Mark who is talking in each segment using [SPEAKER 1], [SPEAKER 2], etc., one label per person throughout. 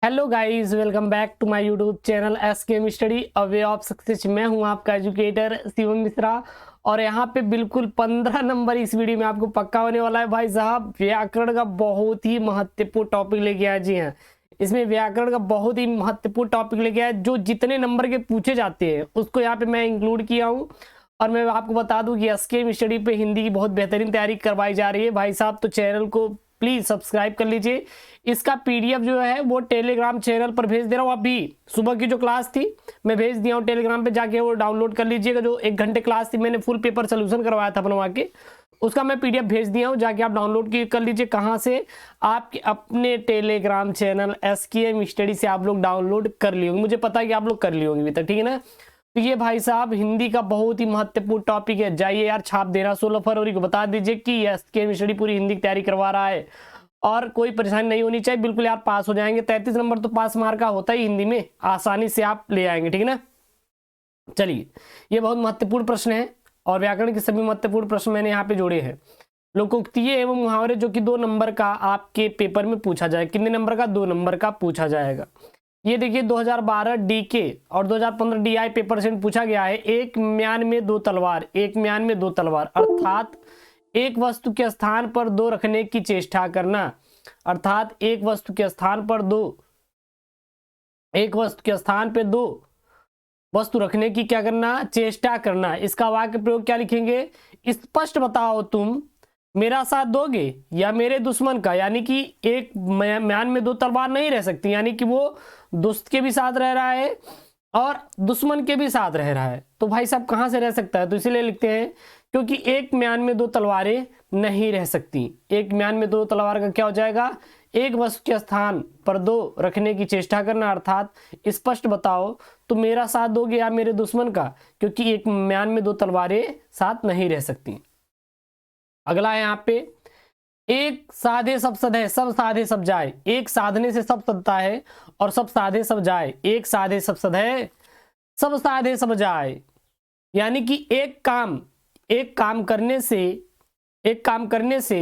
[SPEAKER 1] Hello guys, welcome back to my YouTube channel SKM study a way of success. मैं हूं आपका educator Shivam Mishra और यहां पे बिल्कुल 15 नंबर इस वीडियो में आपको पक्का होने वाला है। भाई साहब, व्याकरण का बहुत ही महत्वपूर्ण टॉपिक लेके आए। जी हाँ, इसमें व्याकरण का बहुत ही महत्वपूर्ण टॉपिक लेके आए। जो जितने नंबर के पूछे जाते हैं उसको यहाँ पे मैं इंक्लूड किया हूँ। और मैं आपको बता दूं कि एसकेएम स्टडी पे हिंदी की बहुत बेहतरीन तैयारी करवाई जा रही है भाई साहब। तो चैनल को प्लीज सब्सक्राइब कर लीजिए। इसका पीडीएफ जो है वो टेलीग्राम चैनल पर भेज दे रहा हूँ। अभी सुबह की जो क्लास थी मैं भेज दिया हूँ टेलीग्राम पे, जाके वो डाउनलोड कर लीजिएगा। जो 1 घंटे क्लास थी, मैंने फुल पेपर सोल्यूशन करवाया था बनवा के, उसका मैं पीडीएफ भेज दिया हूँ। जाके आप डाउनलोड कर लीजिए। कहाँ से? आपके अपने टेलीग्राम चैनल एसकेएम स्टडी से आप लोग डाउनलोड कर लिए होंगे। मुझे पता है कि आप लोग कर लिए होंगे अभी तक, ठीक है ना। तो ये भाई साहब हिंदी का बहुत ही महत्वपूर्ण टॉपिक है। जाइए यार, छाप देना 16 फरवरी को, बता दीजिए कि एसकेएम स्टडी पूरी हिंदी की तैयारी करवा रहा है और कोई परेशानी नहीं होनी चाहिए। बिल्कुल यार, पास हो जाएंगे। 33 नंबर तो पास मार्क का होता ही हिंदी में, आसानी से आप ले आएंगे, ठीक है ना। चलिए, ये बहुत महत्वपूर्ण प्रश्न है और व्याकरण के सभी महत्वपूर्ण प्रश्न मैंने यहाँ पे जोड़े हैं। लोकोक्तिय एवं मुहावरे जो कि 2 नंबर का आपके पेपर में पूछा जाए। कितने नंबर का? 2 नंबर का पूछा जाएगा। ये देखिए 2012 डीके और 2015 डीआई पेपर से पूछा गया है। एक म्यान में 2 तलवार, एक म्यान में 2 तलवार अर्थात एक वस्तु के स्थान पर 2 रखने की चेष्टा करना। अर्थात एक वस्तु के स्थान पर 2, एक वस्तु के स्थान पर 2 वस्तु रखने की क्या करना? चेष्टा करना। इसका वाक्य प्रयोग क्या लिखेंगे? स्पष्ट बताओ, तुम मेरा साथ दोगे या मेरे दुश्मन का। यानी कि एक म्यान में 2 तलवार नहीं रह सकती, यानी कि वो दोस्त के भी साथ रह रहा है और दुश्मन के भी साथ रह रहा है। तो भाई साहब कहां से रह सकता है? तो इसीलिए लिखते हैं क्योंकि एक म्यान में 2 तलवारें नहीं रह सकती। एक म्यान में 2 तलवार का क्या हो जाएगा? एक वस्तु के स्थान पर 2 रखने की चेष्टा करना। अर्थात स्पष्ट बताओ, तुम मेरा साथ दोगे या मेरे दुश्मन का, क्योंकि एक म्यान में 2 तलवारें साथ नहीं रह सकती। अगला है यहाँ पे, एक साधे सब सधे, सब साधे सब जाए। एक साधने से सब सधता है और सब साधे सब जाए। एक साधे सब सधे, सब साधे सब जाए। यानी कि एक काम करने से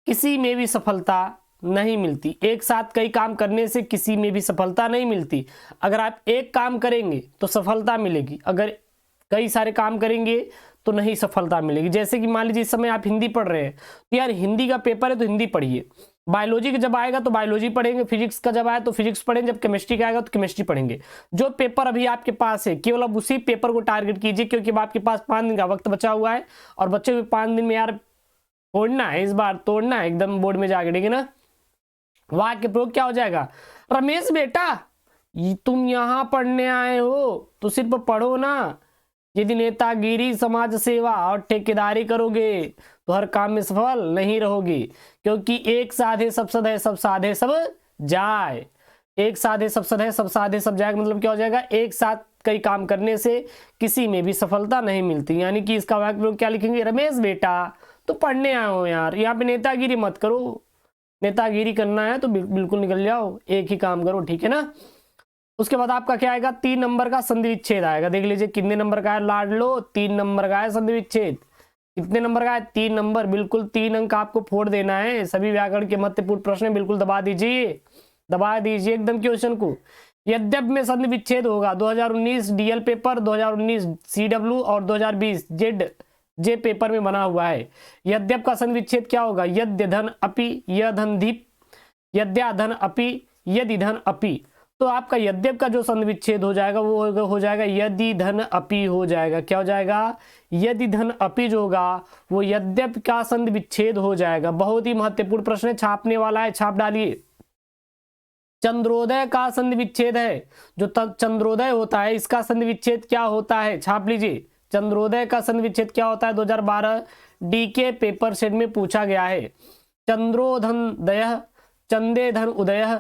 [SPEAKER 1] किसी में भी सफलता नहीं मिलती। एक साथ कई काम करने से किसी में भी सफलता नहीं मिलती। अगर आप एक काम करेंगे तो सफलता मिलेगी, अगर कई सारे काम करेंगे तो नहीं सफलता मिलेगी। जैसे कि मान लीजिए इस समय आप हिंदी पढ़ रहे हैं तो यार हिंदी का पेपर है तो हिंदी पढ़िए। बायोलॉजी का जब आएगा तो बायोलॉजी पढ़ेंगे, फिजिक्स का जब आया तो फिजिक्स पढ़ेंगे, जब केमिस्ट्री का आएगा तो केमिस्ट्री पढ़ेंगे। जो पेपर अभी आपके पास है केवल अब उसी पेपर को टारगेट कीजिए, क्योंकि अब आपके पास 5 दिन का वक्त बचा हुआ है और बच्चे को 5 दिन में यार तोड़ना है, इस बार तोड़ना है एकदम बोर्ड में जाके, ठीक है ना। वाक्य प्रयोग क्या हो जाएगा? रमेश बेटा, तुम यहाँ पढ़ने आए हो तो सिर्फ पढ़ो ना। यदि नेतागिरी, समाज सेवा और ठेकेदारी करोगे तो हर काम में सफल नहीं रहोगे, क्योंकि एक साधे सब सधे, सब साधे सब जाए। एक साधे सब सधे, सब साधे सब जाए मतलब क्या हो जाएगा? एक साथ कई काम करने से किसी में भी सफलता नहीं मिलती। यानी कि इसका वाक्य प्रयोग क्या लिखेंगे? रमेश बेटा, तो पढ़ने आए हो यार, यहाँ पे नेतागिरी मत करो। नेतागिरी करना है तो बिल्कुल निकल जाओ, एक ही काम करो, ठीक है ना। उसके बाद आपका क्या आएगा? 3 नंबर का संधि विच्छेद आएगा। देख लीजिए कितने नंबर का है लाडलो? 3 नंबर का है संधि विच्छेद। कितने नंबर का है? 3 नंबर। बिल्कुल 3 अंक आपको फोड़ देना है। सभी व्याकरण के महत्वपूर्ण प्रश्न बिल्कुल दबा दीजिए, दबा दीजिए एकदम क्वेश्चन को। यद्यप में संधि विच्छेद होगा 2019 डीएल पेपर, 2019 सीडब्ल्यू और 2020 जे पेपर में बना हुआ है। यद्यप का संधि विच्छेद क्या होगा? यद्य धन अपि, यधन धीप, यद्या धन अपि, यदि धन अपि। तो आपका यद्यप का जो संधि विच्छेद हो जाएगा वो हो जाएगा यदि धन अपि हो जाएगा। क्या हो जाएगा? यदि धन अपि जो होगा वो यद्यप का संधि विच्छेद हो जाएगा। बहुत ही महत्वपूर्ण प्रश्न है, छापने वाला है, छाप डालिए। चंद्रोदय का संधि विच्छेद है, जो चंद्रोदय होता है इसका संधि विच्छेद क्या होता है? छाप लीजिए। चंद्रोदय का संधि विच्छेद क्या होता है? 2012 डीके पेपर सेट में पूछा गया है। चंद्रोधन दय, चंदे धन उदय,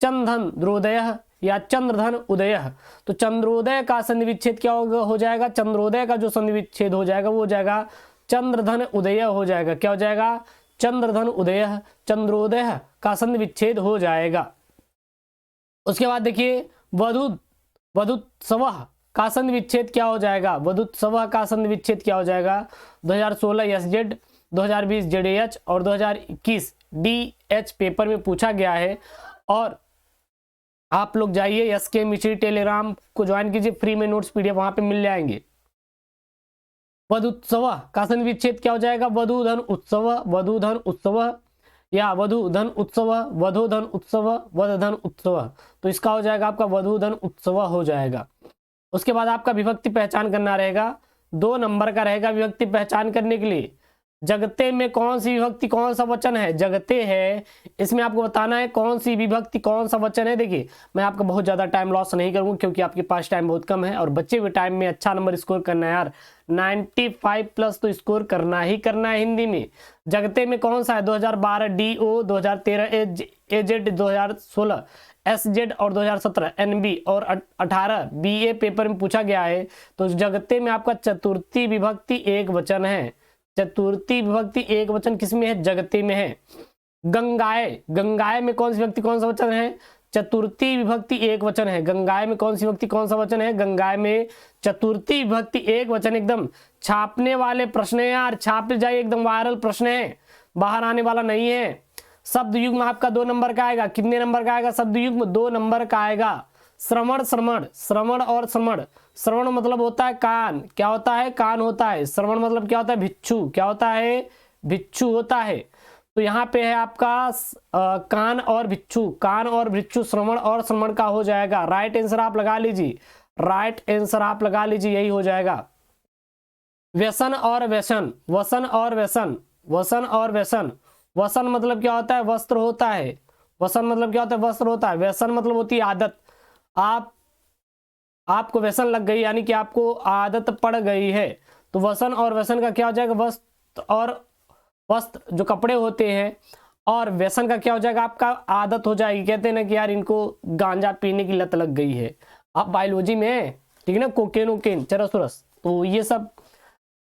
[SPEAKER 1] चंदन द्रोदय या चंद्रधन उदय। तो चंद्रोदय का संधि विच्छेद क्या हो जाएगा? चंद्रोदय का जो संधि विच्छेद हो जाएगा वो हो जाएगा चंद्रधन उदय हो जाएगा। क्या हो जाएगा? चंद्रधन उदय, चंद्रोदय का संधि विच्छेद हो जाएगा। उसके बाद देखिए वधुत्सव का संधि विच्छेद क्या हो जाएगा? वधुत्सव का संधि विच्छेद क्या हो जाएगा? 2016 एसजेड, 2020 जेडीएच और 2021 डीएच पेपर में पूछा गया है। और आप लोग जाइए SK मिश्री टेलीग्राम को ज्वाइन कीजिए, फ्री में नोट्स PDF वहां पे मिल जाएंगे। वधुत्सव का संधि विच्छेद क्या हो जाएगा? वधूधन उत्सव, वधूधन उत्सव, या वधूधन उत्सव, वधूधन उत्सव, वधधन उत्सव। तो इसका हो जाएगा आपका वधूधन उत्सव हो जाएगा। उसके बाद आपका विभक्ति पहचान करना रहेगा, 2 नंबर का रहेगा विभक्ति पहचान करने के लिए। जगते में कौन सी विभक्ति कौन सा वचन है? जगते है, इसमें आपको बताना है कौन सी विभक्ति कौन सा वचन है। देखिए मैं आपका बहुत ज़्यादा टाइम लॉस नहीं करूँगा क्योंकि आपके पास टाइम बहुत कम है और बच्चे हुए टाइम में अच्छा नंबर स्कोर करना है यार, 95 प्लस तो स्कोर करना ही करना है हिंदी में। जगते में कौन सा है? 2012 DO, 2013 AZ, 2016 SZ और 2017 NB और 18 BA पेपर में पूछा गया है। तो जगते में आपका चतुर्थी विभक्ति एक वचन है। चतुर्थी विभक्ति एक वचन किसमें है? जगते में है। गंगाए, गंगाए में कौन सी विभक्ति कौन सा वचन है? चतुर्थी विभक्ति एक वचन है। गंगाए में कौन सी विभक्ति कौन सा वचन है? गंगाए में चतुर्थी विभक्ति एक वचन। एकदम छापने वाले प्रश्न है यार, छाप जाइए, एकदम वायरल प्रश्न है, बाहर आने वाला नहीं है। शब्द युग्म आपका 2 नंबर का आएगा। कितने नंबर का आएगा? शब्द युग्म 2 नंबर का आएगा। श्रवण, श्रवण, श्रवण और श्रवण। श्रवण मतलब होता है कान, क्या होता है? कान होता है। श्रवण मतलब क्या होता है? भिक्षु, क्या होता है? भिक्षु होता है। तो यहाँ पे है आपका कान और भिक्षु, कान और भिक्षु, श्रवण और श्रवण का हो जाएगा। राइट आंसर आप लगा लीजिए, राइट आंसर आप लगा लीजिए, यही हो जाएगा। व्यसन और व्यसन, वसन और व्यसन, वसन और व्यसन। वसन मतलब क्या होता है? वस्त्र होता है। वसन मतलब क्या होता है? वस्त्र होता है। व्यसन मतलब होती है आदत। आपको व्यसन लग गई यानी कि आपको आदत पड़ गई है। तो वसन और व्यसन का क्या हो जाएगा? वस्त्र और वस्त्र जो कपड़े होते हैं, और व्यसन का क्या हो जाएगा? आपका आदत हो जाएगी। कहते हैं ना कि यार इनको गांजा पीने की लत लग गई है, आप बायोलॉजी में, ठीक है ना, कोकेन वोकेन चरस, तो ये सब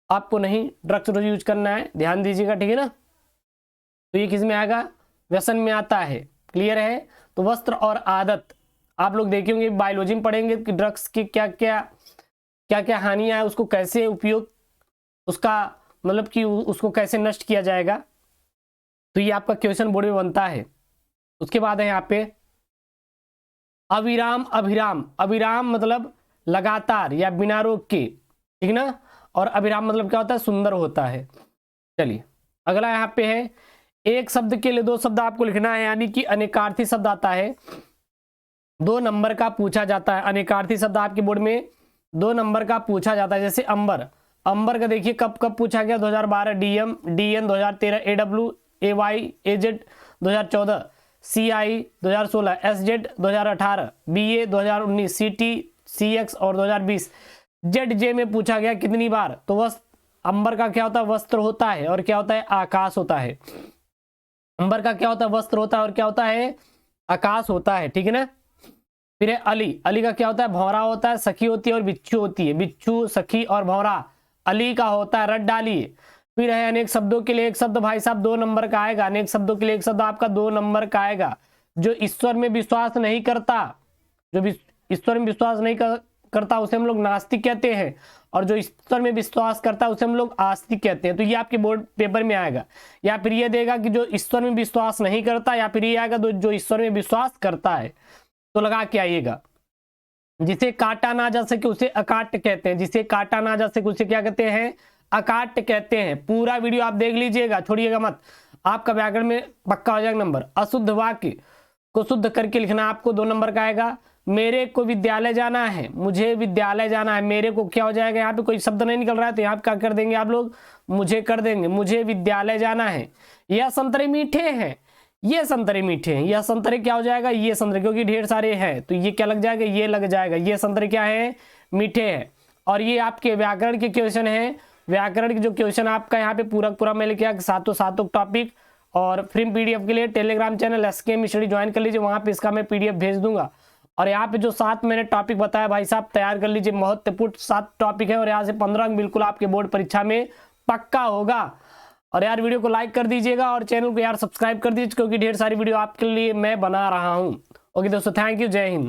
[SPEAKER 1] आपको नहीं ड्रग्स यूज करना है, ध्यान दीजिएगा, ठीक है ना। तो ये किस में आएगा? व्यसन में आता है। क्लियर है? तो वस्त्र और आदत आप लोग देखे होंगे, बायोलॉजी में पढ़ेंगे कि ड्रग्स की क्या क्या हानियां है, उसको कैसे उपयोग, उसका मतलब कि उसको कैसे नष्ट किया जाएगा। तो ये आपका क्वेश्चन बोर्ड में बनता है। उसके बाद है यहाँ पे अविराम, अभिराम। अविराम मतलब लगातार या बिना रोक के, ठीक ना। और अभिराम मतलब क्या होता है? सुंदर होता है। चलिए अगला यहाँ पे है, एक शब्द के लिए 2 शब्द आपको लिखना है, यानी कि अनेकार्थी शब्द आता है, 2 नंबर का पूछा जाता है। अनेकार्थी शब्द आपके बोर्ड में 2 नंबर का पूछा जाता है। जैसे अंबर, अंबर का देखिए कब कब पूछा गया? 2012 DM, DN 2013 AW, AY, AZ 2014, CI 2016, SZ 2018, BA 2019, CT, CX और 2020। ZJ में पूछा गया कितनी बार? तो वस्त्र, अंबर का क्या होता है? वस्त्र होता है। और क्या होता है? आकाश होता है। अंबर का क्या होता है? वस्त्र होता है। और क्या होता है? आकाश होता है, ठीक है ना। फिर है अली, अली का क्या होता है? भौरा होता है, सखी होती है और बिच्छू होती है। बिच्छू, सखी और भौरा अली का होता है, रट डालिए। फिर है अनेक शब्दों के लिए एक शब्द, भाई साहब 2 नंबर का आएगा। अनेक शब्दों के लिए एक शब्द आपका 2 नंबर का आएगा। जो ईश्वर में विश्वास नहीं करता, जो ईश्वर में विश्वास नहीं करता उसे हम लोग नास्तिक कहते हैं, और जो ईश्वर में विश्वास करता है उसे हम लोग आस्तिक कहते हैं। तो ये आपके बोर्ड पेपर में आएगा। या फिर ये देगा कि जो ईश्वर में विश्वास नहीं करता, या फिर ये आएगा जो ईश्वर में विश्वास करता है। तो लगा के आइएगा। जिसे काटा ना जा सके उसे अकाट्य कहते हैं। जिसे काटा ना जा सके उसे क्या कहते हैं? अकाट्य कहते हैं। पूरा वीडियो आप देख लीजिएगा, छोड़िएगा मत, आपका व्याकरण में पक्का हो जाएगा नंबर। अशुद्ध वाक्य को शुद्ध करके लिखना आपको 2 नंबर का आएगा। मेरे को विद्यालय जाना है, मुझे विद्यालय जाना है, मेरे को क्या हो जाएगा? यहाँ पे कोई शब्द नहीं निकल रहा है तो यहाँ पे क्या कर देंगे आप लोग? मुझे कर देंगे। मुझे विद्यालय जाना है। यह संतरे मीठे हैं, ये संतरे मीठे हैं। यह संतरे क्या हो जाएगा? ये संतरे, क्योंकि ढेर सारे हैं तो ये क्या लग जाएगा? ये लग जाएगा। ये संतरे क्या है? मीठे हैं। और ये आपके व्याकरण के क्वेश्चन है। व्याकरण के जो क्वेश्चन आपका यहाँ पे पूरा मैं लेके आया, सातों टॉपिक। और फ्री PDF के लिए टेलीग्राम चैनल SK मिश्री ज्वाइन कर लीजिए, वहाँ पे इसका मैं PDF भेज दूंगा। और यहाँ पे जो 7 मैंने टॉपिक बताया भाई साहब तैयार कर लीजिए, महत्वपूर्ण 7 टॉपिक है, और यहाँ से 15 अंक बिल्कुल आपके बोर्ड परीक्षा में पक्का होगा। और यार वीडियो को लाइक कर दीजिएगा और चैनल को यार सब्सक्राइब कर दीजिए, क्योंकि ढेर सारी वीडियो आपके लिए मैं बना रहा हूँ। ओके दोस्तों, थैंक यू, जय हिंद।